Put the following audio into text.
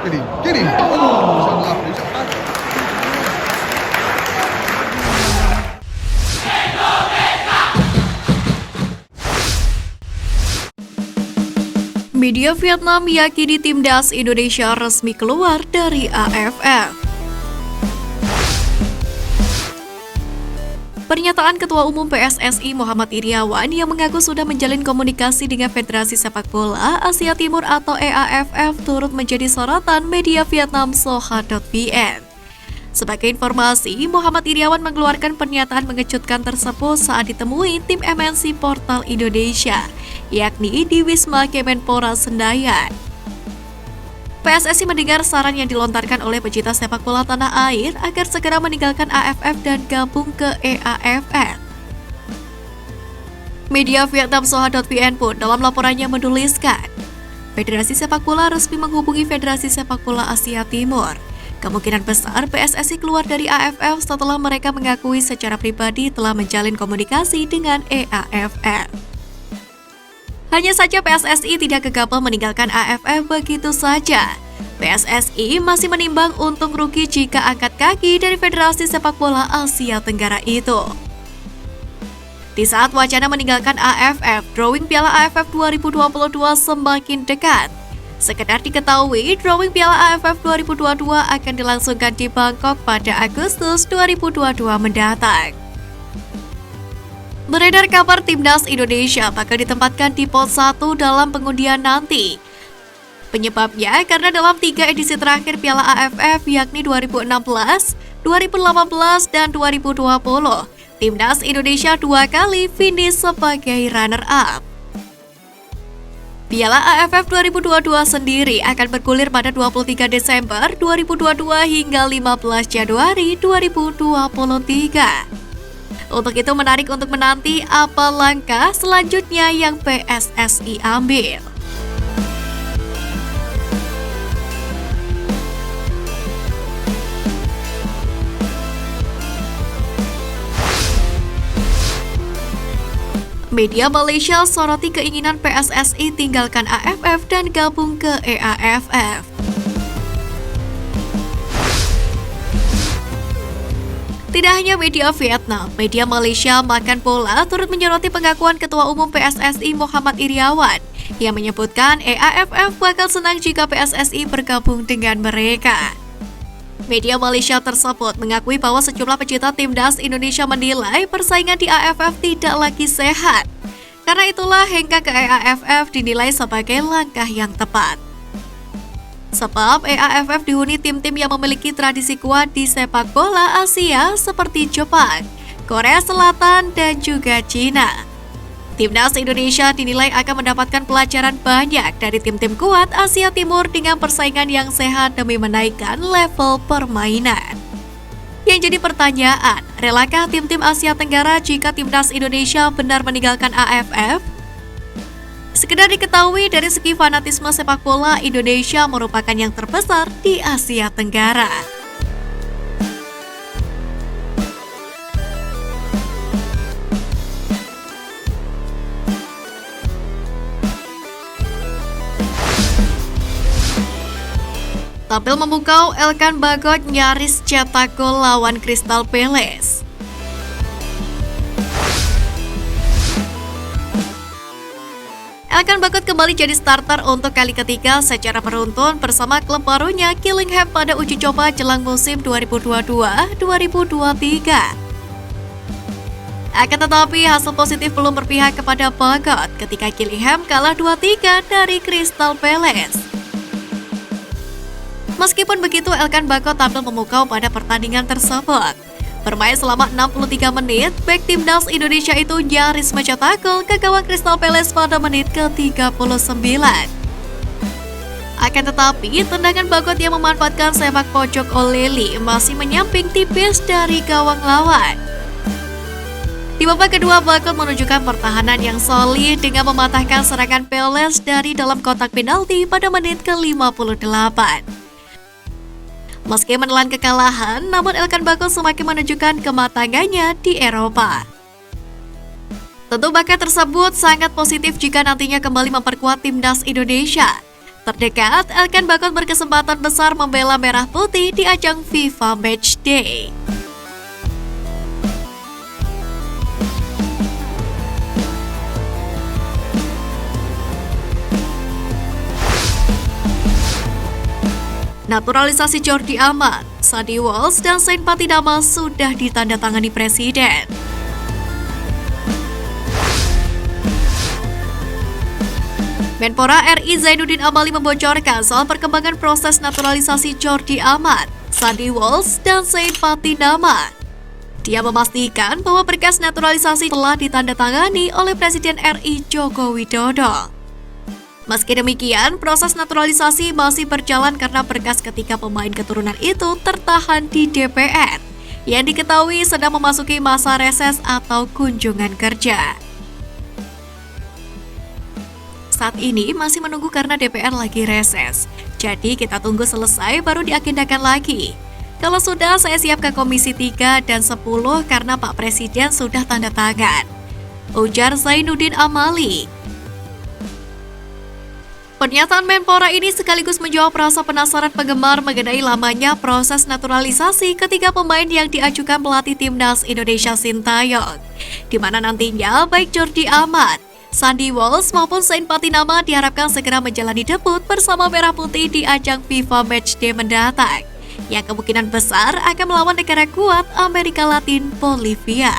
kirim. Oh, salah. Media Vietnam yakini timnas Indonesia resmi keluar dari AFF. Pernyataan Ketua Umum PSSI Muhammad Iryawan yang mengaku sudah menjalin komunikasi dengan Federasi Sepak Bola Asia Timur atau EAFF turut menjadi sorotan media Vietnam Soha.vn. Sebagai informasi, Muhammad Iryawan mengeluarkan pernyataan mengejutkan tersebut saat ditemui tim MNC Portal Indonesia, yakni di Wisma Kemenpora Senayan. PSSI mendengar saran yang dilontarkan oleh pecinta sepak bola tanah air agar segera meninggalkan AFF dan gabung ke EAFF. Media Vietnam Soha.vn pun dalam laporannya menuliskan, Federasi Sepak Bola resmi menghubungi Federasi Sepak Bola Asia Timur. Kemungkinan besar PSSI keluar dari AFF setelah mereka mengakui secara pribadi telah menjalin komunikasi dengan EAFF. Hanya saja PSSI tidak gegabah meninggalkan AFF begitu saja. PSSI masih menimbang untung rugi jika angkat kaki dari Federasi Sepak Bola Asia Tenggara itu. Di saat wacana meninggalkan AFF, drawing Piala AFF 2022 semakin dekat. Sekedar diketahui, drawing Piala AFF 2022 akan dilangsungkan di Bangkok pada Agustus 2022 mendatang. Beredar kabar timnas Indonesia bakal ditempatkan di pot 1 dalam pengundian nanti. Penyebabnya karena dalam 3 edisi terakhir Piala AFF yakni 2016, 2018, dan 2020, timnas Indonesia 2 kali finish sebagai runner-up. Piala AFF 2022 sendiri akan bergulir pada 23 Desember 2022 hingga 15 Januari 2023. Untuk itu menarik untuk menanti apa langkah selanjutnya yang PSSI ambil. Media Malaysia soroti keinginan PSSI tinggalkan AFF dan gabung ke EAFF. Tidak hanya media Vietnam, media Malaysia Makan Bola turut menyoroti pengakuan Ketua Umum PSSI Muhammad Iryawan yang menyebutkan EAFF bakal senang jika PSSI bergabung dengan mereka. Media Malaysia tersebut mengakui bahwa sejumlah pecinta timnas Indonesia menilai persaingan di AFF tidak lagi sehat. Karena itulah hengkang ke EAFF dinilai sebagai langkah yang tepat. Sebab EAFF dihuni tim-tim yang memiliki tradisi kuat di sepak bola Asia seperti Jepang, Korea Selatan, dan juga Cina. Timnas Indonesia dinilai akan mendapatkan pelajaran banyak dari tim-tim kuat Asia Timur dengan persaingan yang sehat demi menaikkan level permainan. Yang jadi pertanyaan, relakah tim-tim Asia Tenggara jika timnas Indonesia benar meninggalkan AFF? Sekedar diketahui dari segi fanatisme sepak bola, Indonesia merupakan yang terbesar di Asia Tenggara. Tampil memukau, Elkan Bagot nyaris cetak gol lawan Crystal Palace. Elkan Bagot kembali jadi starter untuk kali ketiga secara beruntun bersama klub barunya Gillingham pada uji coba jelang musim 2022-2023. Akan tetapi hasil positif belum berpihak kepada Bagot ketika Gillingham kalah 2-3 dari Crystal Palace. Meskipun begitu, Elkan Bagot tampil memukau pada pertandingan tersebut. Bermain selama 63 menit, bek timnas Indonesia itu nyaris mencetak gol ke gawang Crystal Palace pada menit ke-39. Akan tetapi, tendangan Bagot yang memanfaatkan sepak pojok O'Leary masih menyamping tipis dari gawang lawan. Di babak kedua, Bagot menunjukkan pertahanan yang solid dengan mematahkan serangan Palace dari dalam kotak penalti pada menit ke-58. Meski menelan kekalahan, namun Elkan Bagot semakin menunjukkan kematangannya di Eropa. Tentu bakat tersebut sangat positif jika nantinya kembali memperkuat timnas Indonesia. terdekat akan bakal berkesempatan besar membela Merah Putih di ajang FIFA Matchday. Naturalisasi Jordi Amat, Sandy Walsh, dan Sain Patinama sudah ditandatangani Presiden. Menpora RI Zainuddin Amali membocorkan soal perkembangan proses naturalisasi Jordi Amat, Sandy Walsh, dan Sain Patinama. Dia memastikan bahwa berkas naturalisasi telah ditandatangani oleh Presiden RI Joko Widodo. Meski demikian, proses naturalisasi masih berjalan karena berkas ketiga pemain keturunan itu tertahan di DPR, yang diketahui sedang memasuki masa reses atau kunjungan kerja. Saat ini masih menunggu karena DPR lagi reses, jadi kita tunggu selesai baru diagendakan lagi. Kalau sudah, saya siap ke Komisi 3 dan 10 karena Pak Presiden sudah tanda tangan, ujar Zainuddin Amali. Pernyataan Menpora ini sekaligus menjawab rasa penasaran penggemar mengenai lamanya proses naturalisasi ketiga pemain yang diajukan pelatih timnas Indonesia Sintayong, di mana nantinya baik Jordi Amat, Sandy Walsh maupun Sain Patinama diharapkan segera menjalani debut bersama Merah Putih di ajang FIFA Matchday mendatang, yang kemungkinan besar akan melawan negara kuat Amerika Latin, Bolivia.